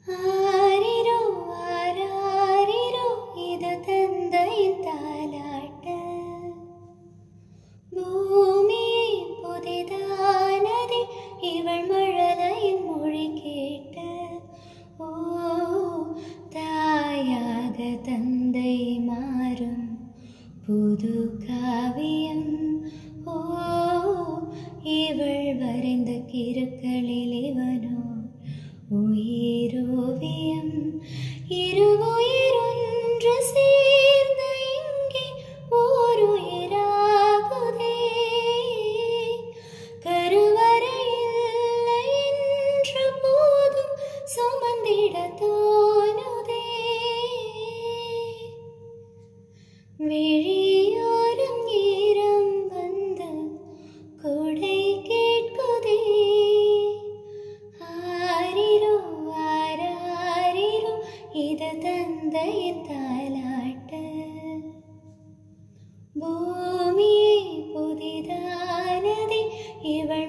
ആരിരോ ആരാരിരോ ഇത് തന്തയിൻ താലാട്ട് ഭൂമിയെ പുതിതാനതി ഇവൾ മഴലയിൻ മൊഴി കേട്ട് ഓ തായാക തന്തൈ മാറും പുതു കാവ്യം ഓ ഇവൾ വரைந்த കിരുക്കളിൽ ഇവനോ உயிரோவியம் இருவுயிரொன்று சேர்ந்த இங்கே ஓருயிராகுதே கருவறையில்லை என்ற போதும் சுமந்திட தோணுதே விழியோரம் ஈரம் வந்து கொடை கேட்குதே ഇത് തന്തയിൻ താലാട്ട് ഭൂമിയെ പുതിതാനതി ഇവൾ